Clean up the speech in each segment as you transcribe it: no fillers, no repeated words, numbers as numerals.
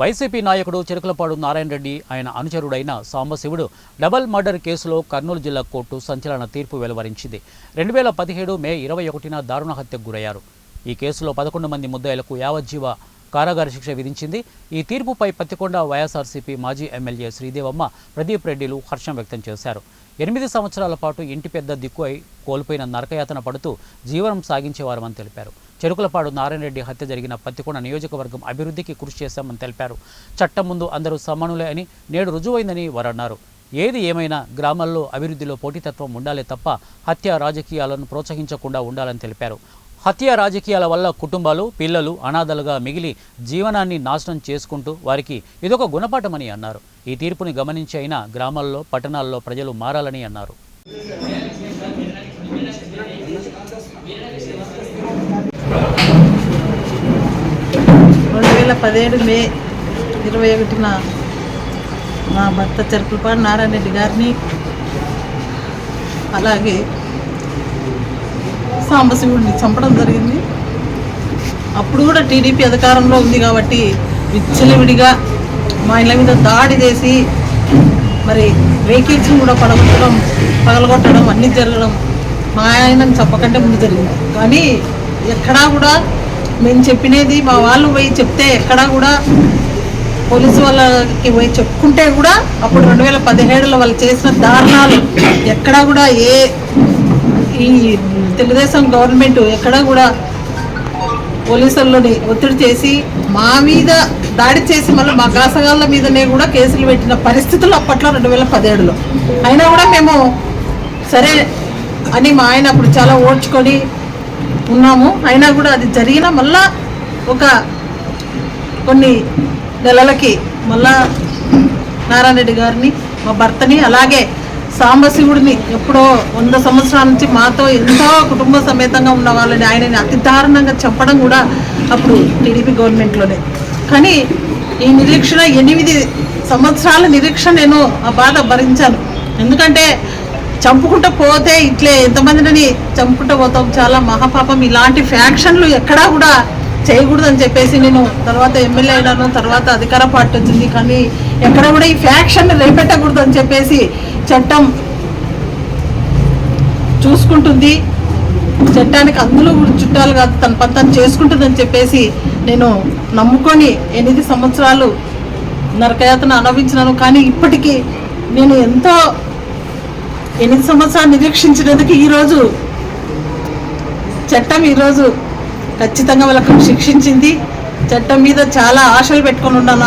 YCP నాయకుడు చిరకలపాడు నారాయణ రెడ్డి ఆయన అనుచరుడైన Sambasivudu double murder కేసులో కర్నూలు జిల్లా కోర్టు సంచలన తీర్పు వెలువరించింది. 2017 మే 21న దారుణ హత్యకు గురయ్యారు. ఈ కేసులో 11 మంది ముద్దాయిలకు యావజ్జీవ కారాగార శిక్ష విధించింది. ఈ తీర్పుపై పత్తికొండ వైఎస్ఆర్సీపీ మాజీ ఎమ్మెల్యే శ్రీదేవమ్మ, ప్రదీప్ రెడ్డిలు హర్షం వ్యక్తం చేశారు. 8 సంవత్సరాల పాటు ఇంటి పెద్ద దిక్కు అయి కోల్పోయిన నరకయాతన పడుతూ జీవనం సాగించేవారని తెలిపారు. చెరుకులపాడు నారాయణ రెడ్డి హత్య జరిగిన పత్తికొండ నియోజకవర్గం అభివృద్ధికి కృషి చేశామని తెలిపారు. చట్టం ముందు అందరూ సమానులే అని నేడు రుజువైందని వారన్నారు. ఏది ఏమైనా గ్రామాల్లో అభివృద్ధిలో పోటీతత్వం ఉండాలే తప్ప హత్య రాజకీయాలను ప్రోత్సహించకుండా ఉండాలని తెలిపారు. హత్య రాజకీయాల వల్ల కుటుంబాలు, పిల్లలు అనాథలుగా మిగిలి జీవనాన్ని నాశనం చేసుకుంటూ వారికి ఇదొక గుణపాఠమని అన్నారు. ఈ తీర్పుని గమనించి అయినా గ్రామాల్లో, పట్టణాల్లో ప్రజలు మారాలని అన్నారు. 2017 మే 21న నా భర్త చెరుకులపాడు నారాయణ రెడ్డి గారిని, అలాగే సాంబశివుడిని చంపడం జరిగింది. అప్పుడు కూడా టీడీపీ అధికారంలో ఉంది కాబట్టి విచ్చలవిడిగా మా ఇళ్ళ మీద దాడి చేసి మరి వెహికల్స్ని కూడా పగలగొట్టడం అన్నీ జరగడం మా ఆయనని చెప్పకంటే ముందు జరిగింది. కానీ ఎక్కడా కూడా మేము చెప్పినది మా వాళ్ళు పోయి చెప్తే ఎక్కడా కూడా పోలీసు వాళ్ళకి పోయి చెప్పుకుంటే కూడా అప్పుడు 2017లో వాళ్ళు చేసిన దారుణాలు ఎక్కడా కూడా ఈ తెలుగుదేశం గవర్నమెంట్ ఎక్కడా కూడా పోలీసుల్లోని ఒత్తిడి చేసి మా మీద దాడి చేసి మళ్ళీ మా గాసగాళ్ళ మీదనే కూడా కేసులు పెట్టిన పరిస్థితులు అప్పట్లో 2017లో. అయినా కూడా మేము సరే అని మా ఆయన అప్పుడు చాలా ఓడ్చుకొని ఉన్నాము. అయినా కూడా అది జరిగిన మళ్ళా ఒక కొన్ని నెలలకి మళ్ళా నారాయణ రెడ్డి గారిని, మా భర్తని, అలాగే సాంబశివుడిని ఎప్పుడో 100 సంవత్సరాల నుంచి మాతో ఎంతో కుటుంబ సమేతంగా ఉన్న వాళ్ళని ఆయనని అతి దారుణంగా చంపడం కూడా అప్పుడు టీడీపీ గవర్నమెంట్లోనే. కానీ ఈ నిరీక్షణ 8 సంవత్సరాల నిరీక్షణ నేను ఆ బాధ భరించాను. ఎందుకంటే చంపుకుంటూ పోతే ఇట్లే ఎంతమందిని చంపుకుంటూ పోతాం, చాలా మహాపాపం. ఇలాంటి ఫ్యాక్షన్లు ఎక్కడా కూడా చేయకూడదని చెప్పేసి నేను తర్వాత ఎమ్మెల్యే అయినాను, తర్వాత అధికార పార్టీ వచ్చింది. కానీ ఎక్కడ కూడా ఈ ఫ్యాక్షన్ రేపెట్టకూడదు అని చెప్పేసి చట్టం చూసుకుంటుంది, చట్టానికి అందులో చుట్టాలు కాదు, తన పని తను చేసుకుంటుందని చెప్పేసి నేను నమ్ముకొని 8 సంవత్సరాలు నరకయాతన అనుభవించినాను. కానీ ఇప్పటికీ నేను ఎంతో 8 సంవత్సరాలు నిరీక్షించినందుకు ఈరోజు చట్టం ఈరోజు ఖచ్చితంగా వాళ్ళకు శిక్షించింది. చట్టం మీద చాలా ఆశలు పెట్టుకొని ఉన్నాను.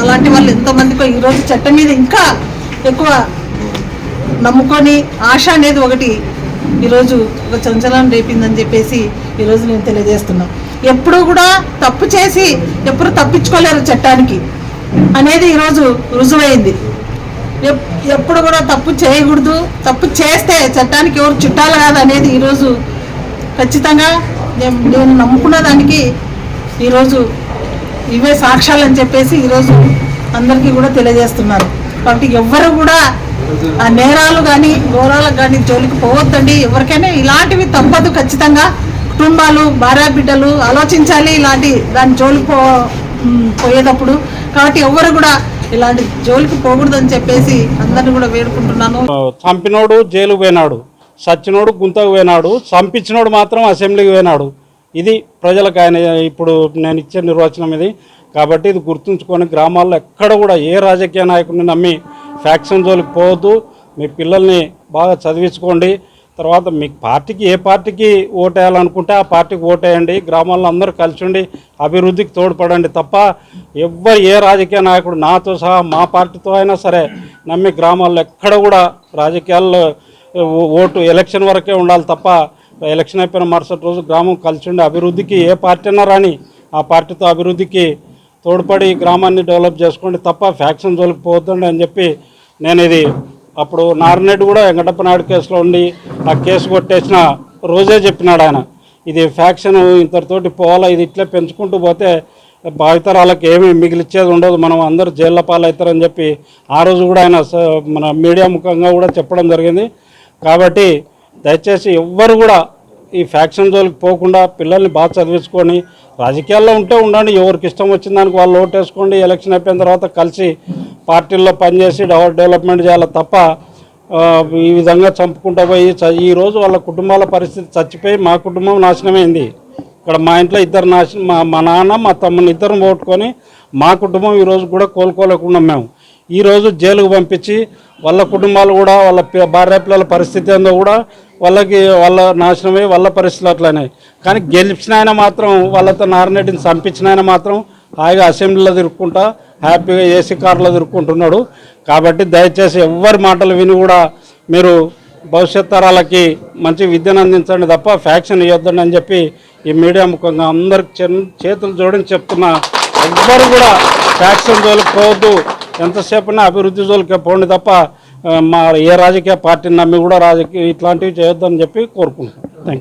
అలాంటి వాళ్ళు ఎంతోమందికో ఈరోజు చట్టం మీద ఇంకా ఎక్కువ నమ్ముకొని ఆశ అనేది ఒకటి ఈరోజు ఒక సంచలనం రేపిందని చెప్పేసి ఈరోజు నేను తెలియజేస్తున్నాను. ఎప్పుడు కూడా తప్పు చేసి ఎప్పుడు తప్పించుకోలేరు చట్టానికి అనేది ఈరోజు రుజువైంది. ఎప్పుడు కూడా తప్పు చేయకూడదు, తప్పు చేస్తే చట్టానికి ఎవరు చుట్టాలు కాదు అనేది ఈరోజు ఖచ్చితంగా నేను నమ్ముకున్న దానికి ఈరోజు ఇవే సాక్ష్యాలని చెప్పేసి ఈరోజు అందరికీ కూడా తెలియజేస్తున్నారు. కాబట్టి ఎవ్వరు కూడా ఆ నేరాలు కానీ ఘోరాలకు కానీ జోలికి పోవద్దండి. ఎవరికైనా ఇలాంటివి తప్పదు. ఖచ్చితంగా కుటుంబాలు, భార్యాబిడ్డలు ఆలోచించాలి ఇలాంటి దాని జోలికి పోయేటప్పుడు. కాబట్టి ఎవరు కూడా ఇలాంటి జోలికి పోకూడదని చెప్పేసి అందరిని కూడా వేడుకుంటున్నాను. చంపినోడు జైలు పోయినాడు, సచ్చినోడు గుంతకు పోయినాడు, చంపించినోడు మాత్రం అసెంబ్లీకి పోయినాడు. ఇది ప్రజలకు ఆయన ఇప్పుడు నేను ఇచ్చే నిర్వచనం ఇది. కాబట్టి ఇది గుర్తుంచుకొని గ్రామాల్లో ఎక్కడ కూడా ఏ రాజకీయ నాయకుడిని నమ్మి ఫ్యాక్షన్ జోలికి పోవద్దు. మీ పిల్లల్ని బాగా చదివించుకోండి. తర్వాత మీ పార్టీకి ఏ పార్టీకి ఓటేయాలనుకుంటే ఆ పార్టీకి ఓటేయండి. గ్రామాల్లో అందరూ కలిసి ఉండి అభివృద్ధికి తోడ్పడండి తప్ప ఏ రాజకీయ నాయకుడు నాతో సహా మా పార్టీతో అయినా సరే నమ్మి గ్రామాల్లో ఎక్కడ కూడా రాజకీయాల్లో ఓటు ఎలక్షన్ వరకే ఉండాలి తప్ప ఎలక్షన్ అయిపోయిన మరుసటి రోజు గ్రామం కలిసి ఉండి అభివృద్ధికి ఏ పార్టీ అయినా రాని ఆ పార్టీతో అభివృద్ధికి తోడ్పడి గ్రామాన్ని డెవలప్ చేసుకోండి తప్ప ఫ్యాక్షన్ జోలికి పోవద్దండి అని చెప్పి నేను ఇది అప్పుడు నారాయణ కూడా వెంకటప్ప నాయుడు కేసులో ఉండి ఆ కేసు కొట్టేసిన రోజే చెప్పినాడు ఆయన. ఇది ఫ్యాక్షన్ ఇంతటితోటి పోవాలా, ఇది ఇట్లే పెంచుకుంటూ పోతే భావితరాలకు ఏమీ మిగిలిచ్చేది ఉండదు, మనం అందరూ జైళ్ళ పాలవుతారని చెప్పి ఆ రోజు కూడా ఆయన మన మీడియా ముఖంగా కూడా చెప్పడం జరిగింది. కాబట్టి దయచేసి ఎవ్వరు కూడా ఈ ఫ్యాక్షన్ జోలికి పోకుండా పిల్లల్ని బాగా చదివించుకొని రాజకీయాల్లో ఉంటే ఉండండి, ఎవరికి ఇష్టం వచ్చిన దానికి వాళ్ళు ఓటేసుకోండి, ఎలక్షన్ అయిపోయిన తర్వాత కలిసి పార్టీల్లో పనిచేసి డెవలప్మెంట్ చేయాలి తప్ప ఈ విధంగా చంపుకుంటూ పోయి ఈరోజు వాళ్ళ కుటుంబాల పరిస్థితి చచ్చిపోయి మా కుటుంబం నాశనమైంది. ఇక్కడ మా ఇంట్లో ఇద్దరు మా నాన్న మా తమ్ముని ఇద్దరు ఓట్టుకొని మా కుటుంబం ఈరోజు కూడా కోలుకోలేకుండా మేము ఈరోజు జైలుకు పంపించి వాళ్ళ కుటుంబాలు కూడా వాళ్ళ భార్య పిల్లల పరిస్థితి ఏందో కూడా వాళ్ళ నాశనమై వాళ్ళ పరిస్థితులు అట్లనే. కానీ గెలిచిన ఆయన మాత్రం వాళ్ళతో నారాయణరెడ్డిని చంపించిన ఆయన మాత్రం హాయిగా అసెంబ్లీలో తిరుక్కుంటా హ్యాపీగా ఏసీ కార్లో తిరుక్కుంటున్నాడు. కాబట్టి దయచేసి ఎవరి మాటలు విని కూడా మీరు భవిష్యత్ తరాలకి మంచి విద్యను అందించండి తప్ప ఫ్యాక్షన్ ఇవ్వద్దండి అని చెప్పి ఈ మీడియా ముఖంగా అందరికి చేతులు జోడించి చెప్తున్నా. ఎవ్వరు కూడా ఫ్యాక్షన్ జోలికి పోవద్దు, ఎంతసేపునా అభివృద్ధి జోలికి పోండి తప్ప మా ఏ రాజకీయ పార్టీని నమ్మి కూడా ఇట్లాంటివి చేయొద్దని చెప్పి కోరుకుంటున్నాను. Thank you.